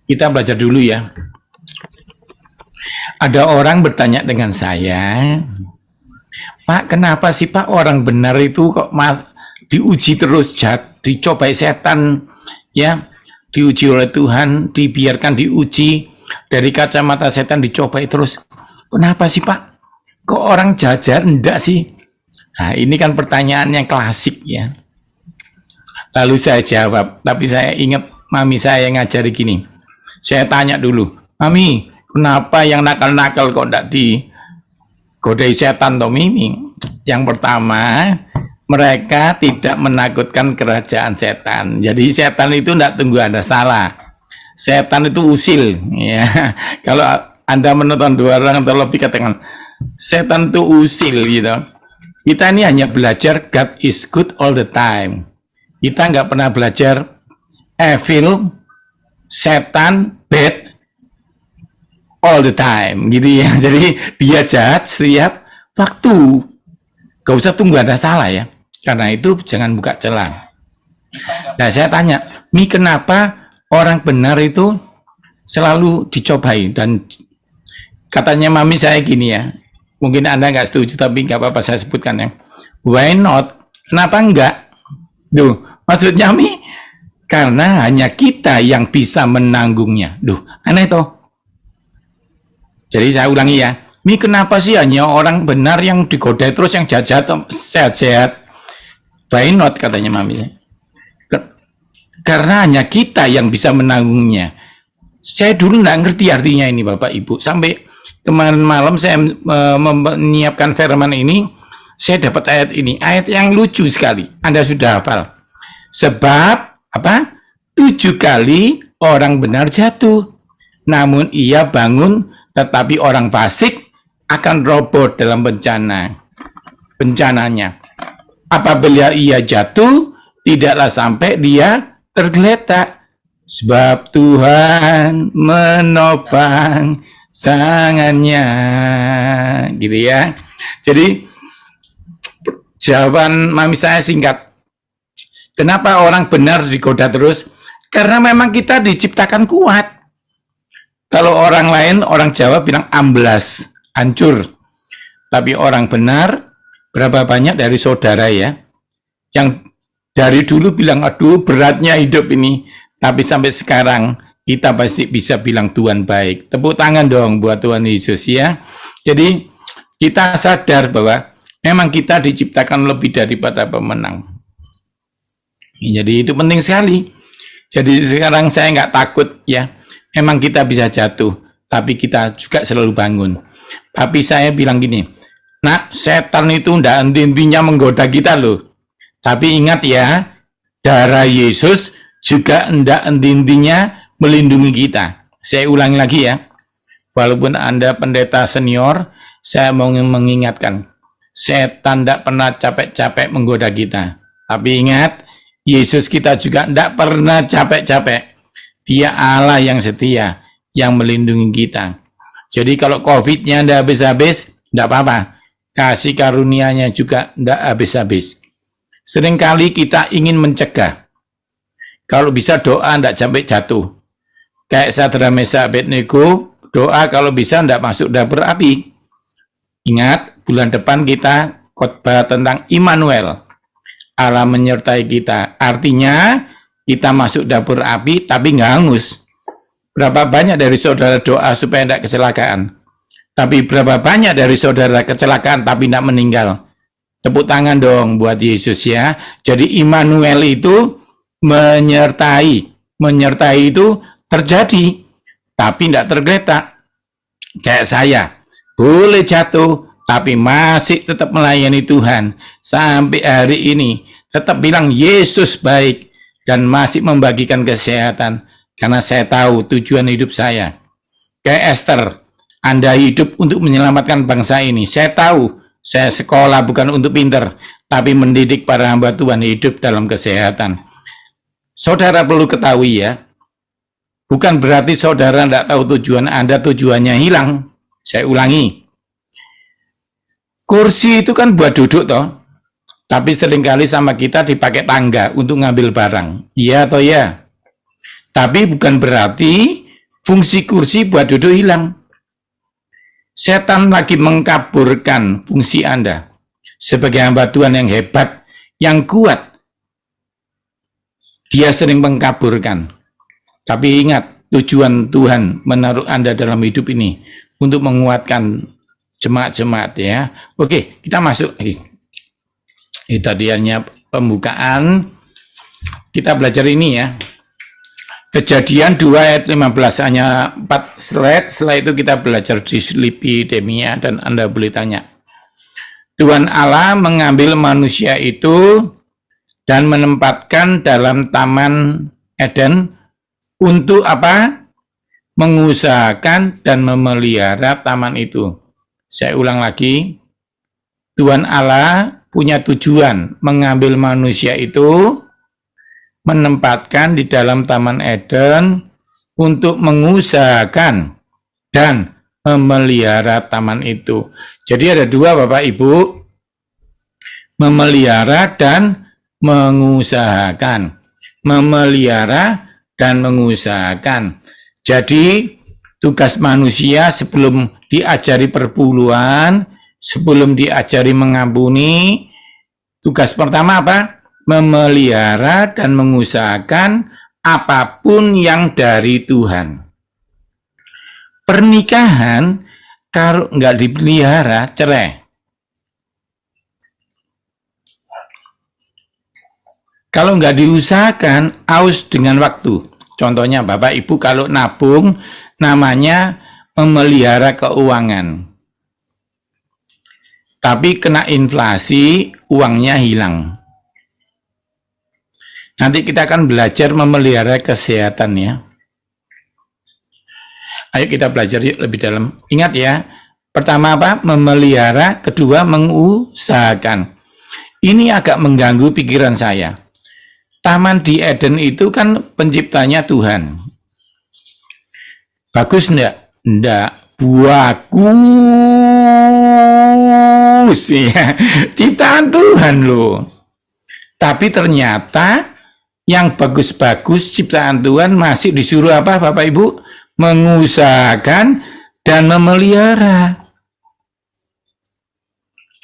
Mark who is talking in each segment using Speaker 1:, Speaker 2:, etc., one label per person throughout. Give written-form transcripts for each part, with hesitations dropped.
Speaker 1: Kita belajar dulu ya. Ada orang bertanya dengan saya, Pak, kenapa sih Pak orang benar itu kok diuji terus, dicobai setan, ya, diuji oleh Tuhan, dibiarkan diuji dari kacamata setan, dicobai terus. Kenapa sih Pak? Kok orang jahat enggak sih? Nah, ini kan pertanyaan yang klasik ya. Lalu saya jawab, tapi saya ingat mami saya yang ngajari gini. Saya tanya dulu, Mami, kenapa yang nakal-nakal kok enggak digodai setan toh Mimi? Yang pertama, mereka tidak menakutkan kerajaan setan. Jadi setan itu enggak tunggu Anda salah. Setan itu usil. Ya. Kalau Anda menonton 2 orang atau lebih katakan, setan itu usil gitu. Kita ini hanya belajar God is good all the time. Kita nggak pernah belajar evil, setan, bad all the time, gitu ya. Jadi dia jahat setiap waktu. Gak usah tunggu Anda salah ya. Karena itu jangan buka celah. Nah saya tanya, Mi kenapa orang benar itu selalu dicobai? Dan katanya mami saya gini ya. Mungkin Anda nggak setuju, tapi nggak apa-apa saya sebutkan ya. Why not? Kenapa enggak? Duh, maksudnya Mi, karena hanya kita yang bisa menanggungnya. Duh, aneh toh. Jadi saya ulangi ya, Mi kenapa sih hanya orang benar yang digoda terus, yang jahat-jahat, sehat-sehat? Why not, katanya mami. Karena hanya kita yang bisa menanggungnya. Saya dulu nggak ngerti artinya ini Bapak Ibu. Sampai kemarin malam saya menyiapkan firman ini, saya dapat ayat ini. Ayat yang lucu sekali. Anda sudah hafal. Sebab apa? 7 kali orang benar jatuh, namun ia bangun, tetapi orang fasik akan roboh dalam bencananya. Apabila ia jatuh, tidaklah sampai dia tergeletak, sebab Tuhan menopang tangannya, gitu ya. Jadi jawaban mami saya singkat. Kenapa orang benar digoda terus? Karena memang kita diciptakan kuat. Kalau orang lain, orang Jawa bilang amblas, hancur. Tapi orang benar, berapa banyak dari saudara ya, yang dari dulu bilang, aduh beratnya hidup ini. Tapi sampai sekarang, kita pasti bisa bilang Tuhan baik. Tepuk tangan dong buat Tuhan Yesus ya. Jadi kita sadar bahwa memang kita diciptakan lebih daripada pemenang. Jadi itu penting sekali. Jadi sekarang saya nggak takut ya. Memang kita bisa jatuh, tapi kita juga selalu bangun. Tapi saya bilang gini, nah setan itu ndak intinya menggoda kita loh. Tapi ingat ya, darah Yesus juga ndak intinya melindungi kita. Saya ulangi lagi ya. Walaupun Anda pendeta senior, saya mau mengingatkan, setan ndak pernah capek-capek menggoda kita. Tapi ingat, Yesus kita juga tidak pernah capek-capek. Dia Allah yang setia, yang melindungi kita. Jadi kalau COVID-nya tidak habis-habis, tidak apa-apa. Kasih karunia-Nya juga tidak habis-habis. Seringkali kita ingin mencegah. Kalau bisa doa tidak sampai jatuh. Kayak Sadra Mesa Abednego, doa kalau bisa tidak masuk dapur api. Ingat, bulan depan kita khotbah tentang Immanuel. Allah menyertai kita. Artinya kita masuk dapur api tapi nggak hangus. Berapa banyak dari saudara doa supaya tidak kecelakaan? Tapi berapa banyak dari saudara kecelakaan tapi tidak meninggal? Tepuk tangan dong buat Yesus ya. Jadi Immanuel itu menyertai. Menyertai itu terjadi tapi tidak tergeletak. Kayak saya, boleh jatuh tapi masih tetap melayani Tuhan sampai hari ini, tetap bilang Yesus baik dan masih membagikan kesehatan karena saya tahu tujuan hidup saya. Kayak Esther, Anda hidup untuk menyelamatkan bangsa ini. Saya tahu saya sekolah bukan untuk pinter, tapi mendidik para hamba Tuhan hidup dalam kesehatan. Saudara perlu ketahui ya, bukan berarti saudara tidak tahu tujuan Anda, tujuannya hilang. Saya ulangi, kursi itu kan buat duduk toh, tapi seringkali sama kita dipakai tangga untuk ngambil barang. Iya atau ya? Tapi bukan berarti fungsi kursi buat duduk hilang. Setan lagi mengkaburkan fungsi Anda sebagai hamba Tuhan yang hebat, yang kuat. Dia sering mengkaburkan. Tapi ingat, tujuan Tuhan menaruh Anda dalam hidup ini untuk menguatkan jemaat-jemaat ya. Oke, kita masuk. Ini tadi hanya pembukaan. Kita belajar ini ya. Kejadian 2 ayat 15, hanya 4 slide. Setelah itu kita belajar dislipidemia dan Anda boleh tanya. Tuhan Allah mengambil manusia itu dan menempatkan dalam Taman Eden untuk apa? Mengusahakan dan memelihara taman itu. Saya ulang lagi. Tuhan Allah punya tujuan mengambil manusia itu, menempatkan di dalam Taman Eden untuk mengusahakan dan memelihara taman itu. Jadi ada dua Bapak Ibu, memelihara dan mengusahakan. Memelihara dan mengusahakan. Jadi tugas manusia sebelum diajari perpuluhan, sebelum diajari mengampuni, tugas pertama apa? Memelihara dan mengusahakan apapun yang dari Tuhan. Pernikahan kalau nggak dipelihara, cerai. Kalau nggak diusahakan, aus dengan waktu. Contohnya Bapak Ibu kalau nabung, namanya memelihara keuangan. Tapi kena inflasi, uangnya hilang. Nanti kita akan belajar memelihara kesehatan ya. Ayo kita belajar yuk lebih dalam. Ingat ya, pertama apa? Memelihara, kedua mengusahakan. Ini agak mengganggu pikiran saya. Taman di Eden itu kan penciptanya Tuhan. Bagus enggak? Enggak. Bagus ya. Ciptaan Tuhan loh. Tapi ternyata yang bagus-bagus ciptaan Tuhan masih disuruh apa Bapak Ibu? Mengusahakan dan memelihara.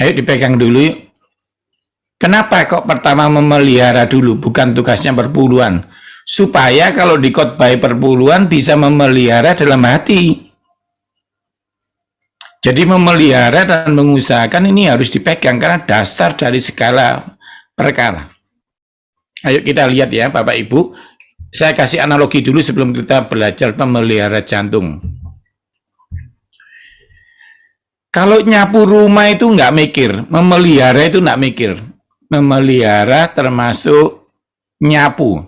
Speaker 1: Ayo dipegang dulu yuk. Kenapa kok pertama memelihara dulu, bukan tugasnya perpuluhan? Supaya kalau dikhotbahi perpuluhan bisa memelihara dalam hati. Jadi memelihara dan mengusahakan ini harus dipegang karena dasar dari segala perkara. Ayo kita lihat ya Bapak Ibu. Saya kasih analogi dulu sebelum kita belajar memelihara jantung. Kalau nyapu rumah itu nggak mikir, memelihara itu nggak mikir. Memelihara termasuk nyapu.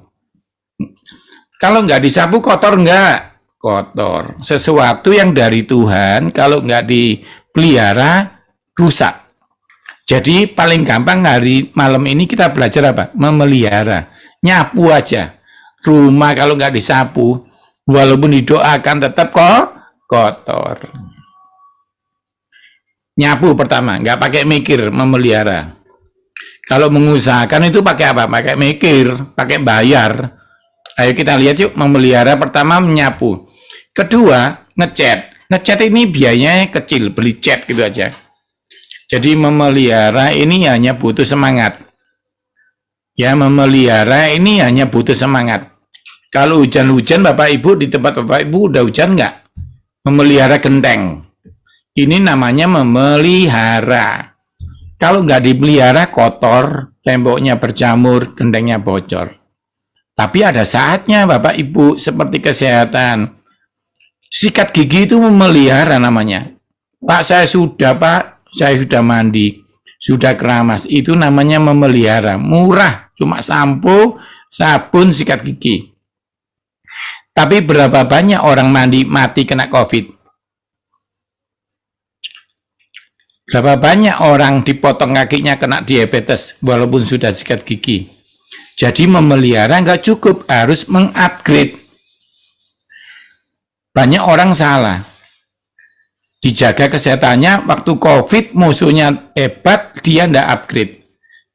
Speaker 1: Kalau nggak disapu kotor nggak? Kotor. Sesuatu yang dari Tuhan kalau nggak dipelihara rusak. Jadi paling gampang hari malam ini kita belajar apa? Memelihara. Nyapu aja. Rumah kalau nggak disapu, walaupun didoakan tetap kok kotor. Nyapu pertama, nggak pakai mikir memelihara. Kalau mengusahakan itu pakai apa? Pakai mikir, pakai bayar. Ayo kita lihat yuk, memelihara pertama menyapu. Kedua, ngecat. Ngecat ini biayanya kecil, beli cat gitu aja. Jadi memelihara ini hanya butuh semangat. Ya, memelihara ini hanya butuh semangat. Kalau hujan-hujan Bapak Ibu, di tempat Bapak Ibu udah hujan nggak? Memelihara genteng. Ini namanya memelihara. Kalau nggak dipelihara kotor, temboknya berjamur, gentengnya bocor. Tapi ada saatnya Bapak Ibu, seperti kesehatan. Sikat gigi itu memelihara namanya. Pak, saya sudah mandi, sudah keramas. Itu namanya memelihara. Murah, cuma sampo, sabun, sikat gigi. Tapi berapa banyak orang mati kena COVID? Berapa banyak orang dipotong kakinya kena diabetes walaupun sudah sikat gigi? Jadi memelihara nggak cukup, harus mengupgrade. Banyak orang salah. Dijaga kesehatannya, waktu COVID musuhnya hebat, dia nggak upgrade.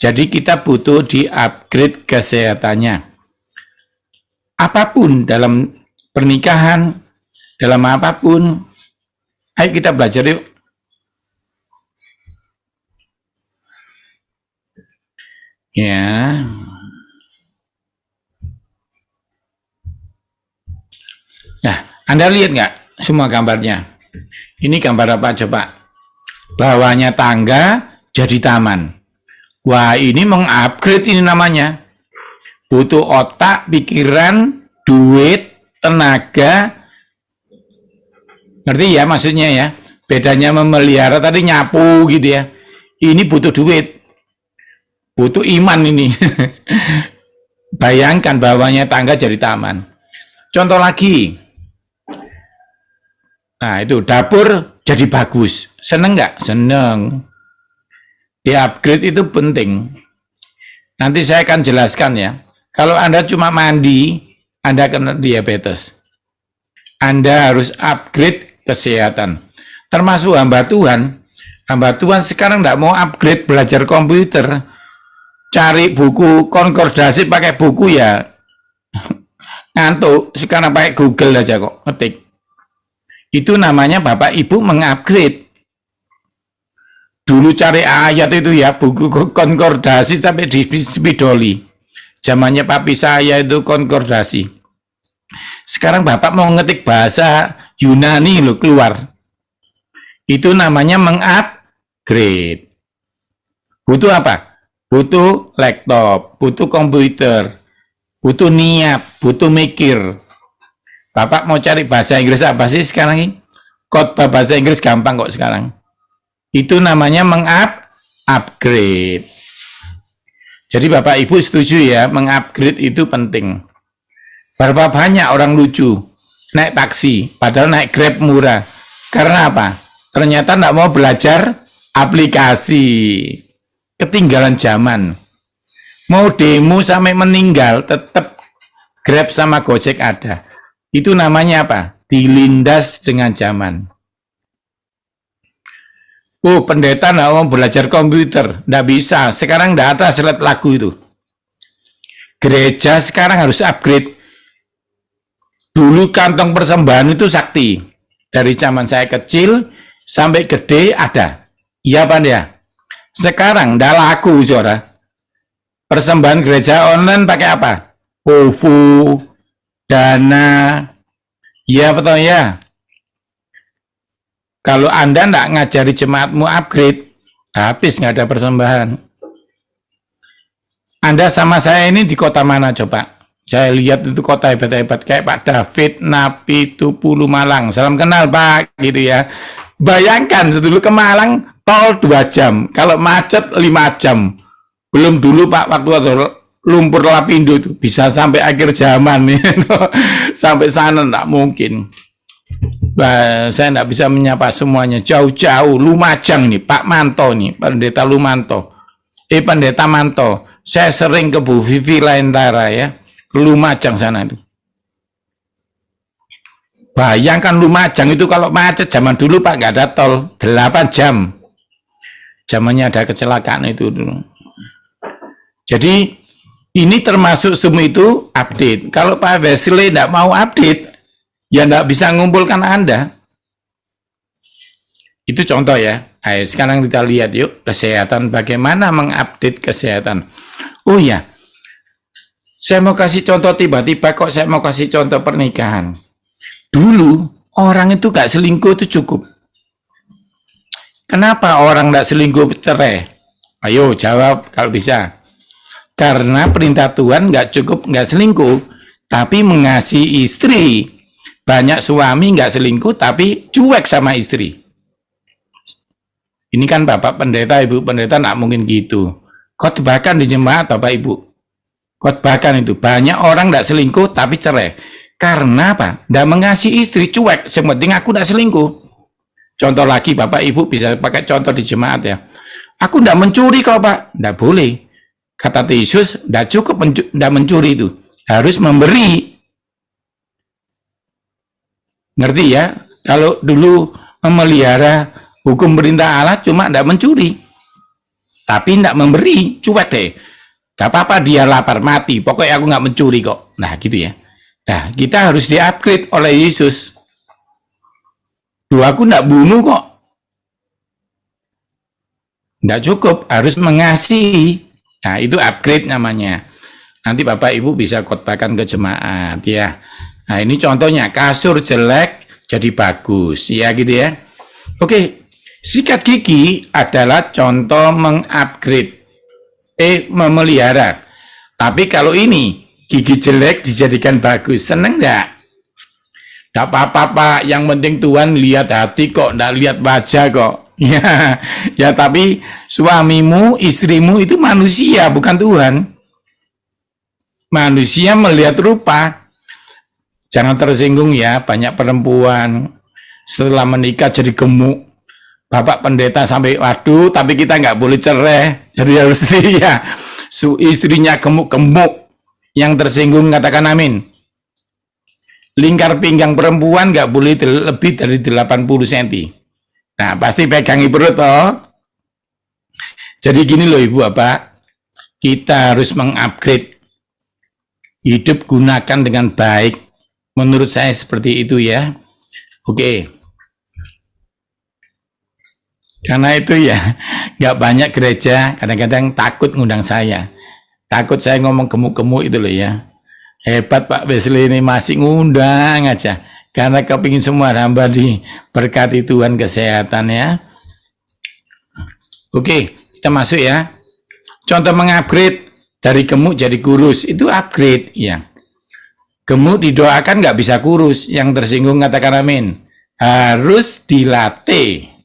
Speaker 1: Jadi kita butuh di-upgrade kesehatannya. Apapun dalam pernikahan, dalam apapun. Ayo kita belajar yuk. Ya. Nah, Anda lihat nggak semua gambarnya? Ini gambar apa coba? Bawahnya tangga jadi taman. Wah, ini mengupgrade ini namanya. Butuh otak, pikiran, duit, tenaga. Ngerti ya maksudnya ya? Bedanya memelihara tadi nyapu gitu ya. Ini butuh duit. Butuh iman ini. Bayangkan bawahnya tangga jadi taman. Contoh lagi. Nah itu dapur jadi bagus. Seneng nggak? Seneng. Di upgrade itu penting. Nanti saya akan jelaskan ya. Kalau Anda cuma mandi, Anda kena diabetes. Anda harus upgrade kesehatan. Termasuk hamba Tuhan. Hamba Tuhan sekarang nggak mau upgrade belajar komputer. Cari buku konkordasi pakai buku ya. Ngantuk. Sekarang pakai Google aja kok. Ngetik. Itu namanya Bapak Ibu mengupgrade. Dulu cari ayat itu ya, buku konkordasi sampai di spidoli. Zamannya papi saya itu konkordasi. Sekarang Bapak mau ngetik bahasa Yunani loh keluar. Itu namanya mengupgrade. Butuh apa? Butuh laptop, butuh komputer, butuh niat, butuh mikir. Bapak mau cari bahasa Inggris apa sih sekarang ini? Khotbah bahasa Inggris gampang kok sekarang. Itu namanya mengupgrade. Jadi Bapak Ibu setuju ya, mengupgrade itu penting. Berapa banyak orang lucu naik taksi, padahal naik Grab murah. Karena apa? Ternyata nggak mau belajar aplikasi. Ketinggalan zaman. Mau demo sampai meninggal, tetap Grab sama Gojek ada. Itu namanya apa? Dilindas dengan zaman. Oh, pendeta nggak mau belajar komputer. Nggak bisa. Sekarang nggak ada slide lagu itu. Gereja sekarang harus upgrade. Dulu kantong persembahan itu sakti. Dari zaman saya kecil sampai gede ada. Iya Pak ya? Sekarang nggak laku, saudara. Persembahan gereja online pakai apa? OVO, Dana. Iya betul ya. Kalau Anda nggak ngajari jemaatmu upgrade, habis nggak ada persembahan. Anda sama saya ini di kota mana coba? Saya lihat itu kota hebat-hebat kayak Pak David, Napi, Tupulu, Malang. Salam kenal Pak, gitu ya. Bayangkan dulu ke Malang tol 2 jam, kalau macet 5 jam. Belum dulu Pak waktu lumpur lapindo itu bisa sampai akhir zaman nih. Sampai sana nggak mungkin. Bah, saya nggak bisa menyapa semuanya, jauh-jauh. Lumajang nih, Pak Manto nih, Pendeta Lumanto. Pendeta Manto. Saya sering ke Bu Vivi Laentara ya, ke Lumajang sana itu. Bayangkan Lumajang itu kalau macet zaman dulu Pak nggak ada tol, 8 jam. Zamannya ada kecelakaan itu dulu. Jadi ini termasuk semua itu update. Kalau Pak Wesley nggak mau update, ya nggak bisa ngumpulkan Anda. Itu contoh ya. Ayo sekarang kita lihat yuk kesehatan, bagaimana mengupdate kesehatan. Oh ya, saya mau kasih contoh tiba-tiba kok saya mau kasih contoh pernikahan. Dulu orang itu gak selingkuh itu cukup. Kenapa orang gak selingkuh cerai? Ayo jawab kalau bisa. Karena perintah Tuhan gak cukup gak selingkuh, tapi mengasihi istri. Banyak suami gak selingkuh tapi cuek sama istri. Ini kan Bapak Pendeta, Ibu Pendeta gak mungkin gitu. Khotbahkan di jemaat Bapak Ibu. Khotbahkan itu. Banyak orang gak selingkuh tapi cerai. Karena apa? Gak mengasihi istri, cuek. Sementing aku gak selingkuh. Contoh lagi Bapak Ibu bisa pakai contoh di jemaat ya. Aku gak mencuri kok Pak. Gak boleh. Kata Yesus, gak cukup gak mencuri itu. Harus memberi. Ngerti ya? Kalau dulu memelihara hukum perintah Allah cuma gak mencuri. Tapi gak memberi, cuek deh. Gak apa-apa dia lapar, mati. Pokoknya aku gak mencuri kok. Nah gitu ya. Nah kita harus di-upgrade oleh Yesus. Doaku nggak bunuh kok. Nggak cukup, harus mengasihi. Nah, itu upgrade namanya. Nanti Bapak Ibu bisa khotbahkan ke jemaat ya. Nah, ini contohnya kasur jelek jadi bagus ya gitu ya. Oke, sikat gigi adalah contoh mengupgrade, memelihara. Tapi kalau ini gigi jelek dijadikan bagus, seneng nggak? Nggak apa-apa Pak, yang penting Tuhan lihat hati kok, nggak lihat wajah kok. Ya, ya tapi suamimu, istrimu itu manusia, bukan Tuhan. Manusia melihat rupa. Jangan tersinggung ya, banyak perempuan setelah menikah jadi gemuk. Bapak pendeta sampai, waduh, tapi kita nggak boleh cerai. Jadi harus ya, istrinya gemuk-gemuk. Yang tersinggung katakan amin. Lingkar pinggang perempuan nggak boleh lebih dari 80 cm. Nah, pasti pegangi perut toh. Jadi gini loh Ibu Bapak, kita harus mengupgrade hidup, gunakan dengan baik. Menurut saya seperti itu ya. Oke. Karena itu ya, nggak banyak gereja kadang-kadang takut ngundang saya. Takut saya ngomong gemuk-gemuk itu loh ya. Hebat Pak Wesley ini masih ngundang aja. Karena kepingin semua hamba diberkati Tuhan kesehatan ya. Oke, kita masuk ya. Contoh mengupgrade dari gemuk jadi kurus, itu upgrade ya. Gemuk didoakan nggak bisa kurus. Yang tersinggung katakan amin. Harus dilatih.